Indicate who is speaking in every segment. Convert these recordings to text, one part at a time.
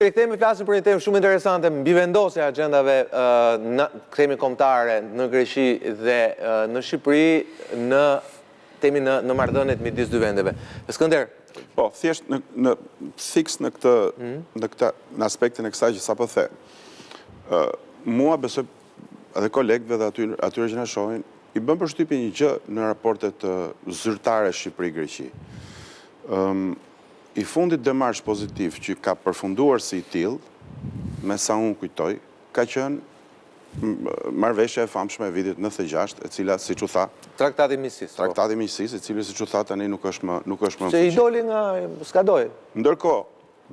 Speaker 1: Kthehemi flasim për një temë shumë interesante, mbi vendosja e agjendave kthehemi kombëtare në Greqi dhe në Shqipëri në marrëdhëniet midis dy vendeve. Skënder.
Speaker 2: Po, thjesht në fiks në aspektin e kësaj që sapo the. Mua besoj edhe kolegëve dhe atyre që na shohin, i bën përshtypje një gjë në raportet zyrtare Shqipëri-Greqi. I fundit demarsh pozitiv që ka përfunduar si i tillë, me sa unë kujtoj, ka qenë marrëveshja e famshme e vitit 96, e cila, siç u tha,
Speaker 1: Traktati i miqësisë.
Speaker 2: Traktati i miqësisë, i cili siç u tha tani nuk është më
Speaker 1: Se i doli nga s'ka doj.
Speaker 2: Ndërkohë,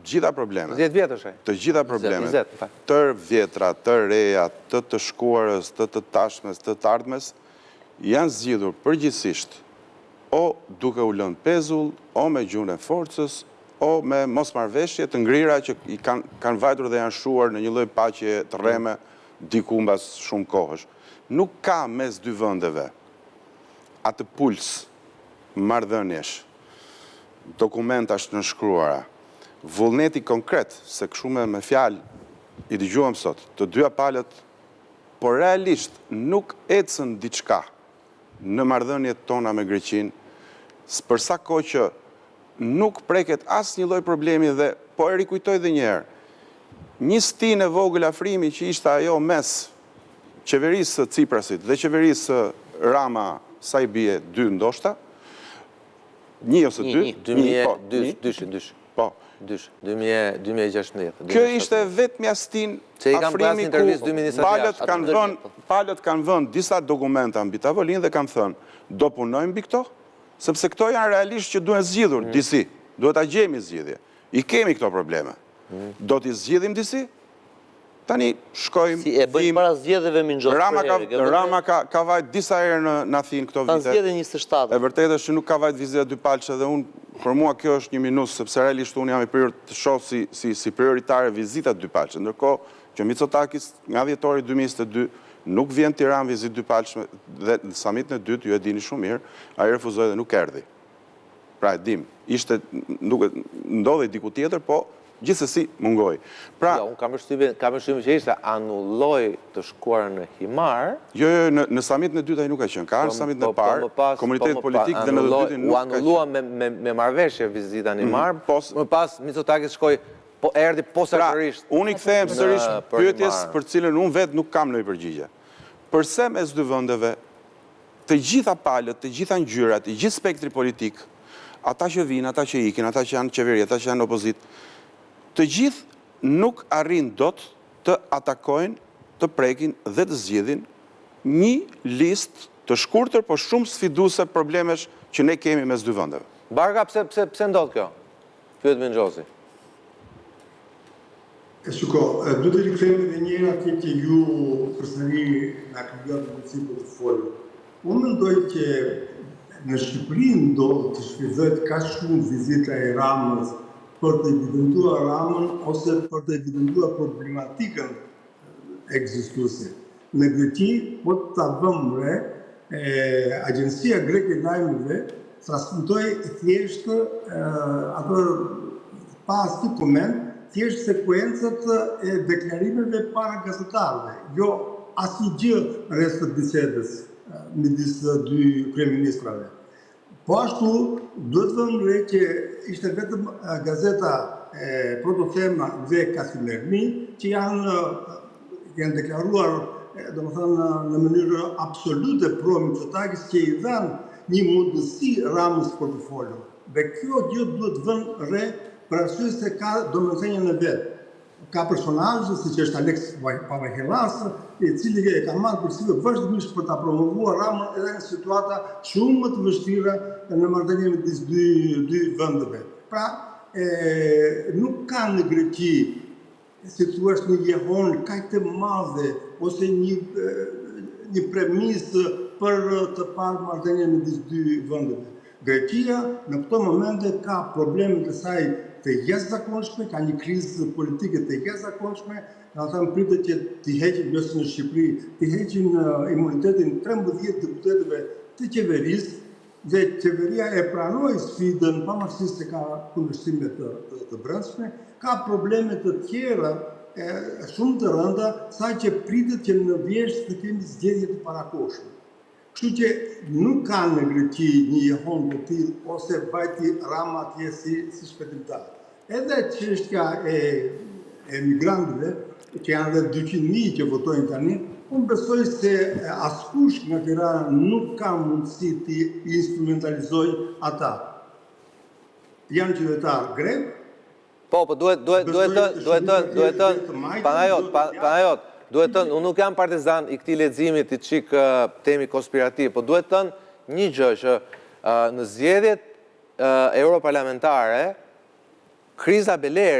Speaker 2: gjitha problemet.
Speaker 1: 10 vjet është ai.
Speaker 2: Të gjitha problemet,
Speaker 1: 20,
Speaker 2: të vjetra, të reja, të shkuarës, të tashmes, të ardhmes, janë zgjidhur përgjithsisht o duke u lënë pezull, o me gjuhën e forcës, o me mosmarrveshje të ngrira që i kanë vajtur dhe janë shuar në një lloj paqe të rreme diku mbas shumë kohësh. Nuk ka mes dy vendeve atë puls marrëdhëniesh, dokumentash të nënshkruara, vullneti konkret, se kështu me fjalë i dëgjuam sot, të dyja palët, por realisht nuk ecën diçka në marrëdhëniet tona me Greqinë, për sa kohë që nuk preket asnjë lloj problemi dhe po e rikujtoj edhe një herë. Një stinë e vogël afrimi që ishte ajo mes qeverisë së Ciprasit dhe qeverisë së Rama, sa i bie 2 ndoshta, 1 ose 2,
Speaker 1: 2016.
Speaker 2: Po.
Speaker 1: 2016.
Speaker 2: Kjo ishte vetmja stinë afrimi ku palët kanë vënë disa dokumenta mbi tavolinë dhe kanë thënë, do punojmë mbi këto? Sepse këto janë realisht që duhen zgjidhur disi. Duhet ta gjejmë zgjidhje. I kemi këto probleme. Do t'i zgjidhim disi? Tani shkojmë.
Speaker 3: Si e bëjmë para zgjedhjeve minxhor.
Speaker 2: Rama ka vajt disa herë në Athinë këto vite.
Speaker 3: Pas zgjedhje 27.
Speaker 2: E vërtetë është që nuk ka vajt vizita dy palçe dhe unë për mua kjo është një minus sepse realisht unë jam i prirur të shoh si prioritare vizitat dy palçe. Ndërkohë që Mitsotakis nga dhjetori 2022 nuk vjen Tiranë vizit dy palçme dhe në samitin e dytë, ju e dini shumë mirë, ai refuzoi dhe nuk erdhi. Pra e dim, ndodhej diku tjetër, po gjithsesi mungoi. Pra,
Speaker 1: unë kam përshtypjen që ishte anulloi të shkuarën në Himar.
Speaker 2: Jo, në samitin e dytë ai nuk ka qenë. Ka në samitin e parë, komuniteti politik dhe në të dytin nuk ka qenë.
Speaker 1: U anullua me marrëveshje vizita në Himar, më pas Mitsotakis shkoi po erdi posaçërisht.
Speaker 2: Unë i kthehem sërish pyetjes për cilën unë vetë nuk kam ndonjë përgjigje. Përse mes dy vendeve, të gjitha palët, të gjitha ngjyrat, i gjithë spektri politik, ata që vinë, ata që ikin, ata që janë qeveri, ata që janë opozitë, të gjithë nuk arrin dot të atakojnë, të prekin dhe të zgjidhin një listë të shkurtër, por shumë sfiduese problemesh që ne kemi mes dy vendeve.
Speaker 1: Barka, pse ndodh kjo? Pyet Minxhosi.
Speaker 4: Shiko, du të rikthejmë edhe një herë atje që ju përsëri na krijuat mundësi për të folur. Unë mendoj që në Shqipëri ndodh të shfrytëzohet kaq shumë vizita e Ramës për të evidentuar Ramën ose për të evidentuar problematikën ekzistuese. Në Greqi, po ta vëmë re, Agjencia Greke e Lajmeve transmetoi thjesht atë pas të koment thjesht sekuencët e deklarimeve para gazetarëve, jo asnjë gjë rreth të bisedës midis dy kryeministrave. Po ashtu, duhet të vëmë re që ishte vetëm gazeta Protofema dhe Kasimerni që janë deklaruar, domethënë në mënyrë absolute pro Mitsotakis që i dhanë një mundësi Ramës për të folur. Dhe kjo gjë duhet vënë re për arsye se ka domethënien e vet. Ka personazhe siç është Alex Pavahelas, i cili e ka marrë përsi vazhdimisht për ta promovuar Ramën edhe në situata shumë më të vështira në marrëdhënien midis dy vendeve. Pra, nuk ka në Greqi, si thua, një jehon kaq të madhe ose një premisë për të parë marrëdhënien midis dy vendeve. Greqia në këto momente ka probleme të saj të jashtëzakonshme, ka një krizë politike të jashtëzakonshme, pritet që t'i heqin nëse në Shqipëri, t'i heqin imunitetin 13 deputetëve të qeverisë, Dhe qeveria e pranoi sfidën, pavarësisht se ka kundërshtime të brendshme, ka probleme të tjera shumë të rënda, saqë pritet që në vjesht të kemi zgjedhje të parakohshme. Kështu që nuk ka në Greqi një jehon të tillë ose vajti Rama atje si shpëtimtar. Edhe çështja e migrantëve, që janë dhe 200.000 që votojnë tani, unë besoj se askush nga Tirana nuk ka mundësi të instrumentalizoj ata. Janë qytetarë grek.
Speaker 1: Po, duhet të, Panajot, duhet të, unë nuk jam partizan i këtij leximit i çik temi konspirativ, po duhet të një gjë që në zgjedhjet europarlamentare, kriza Beleri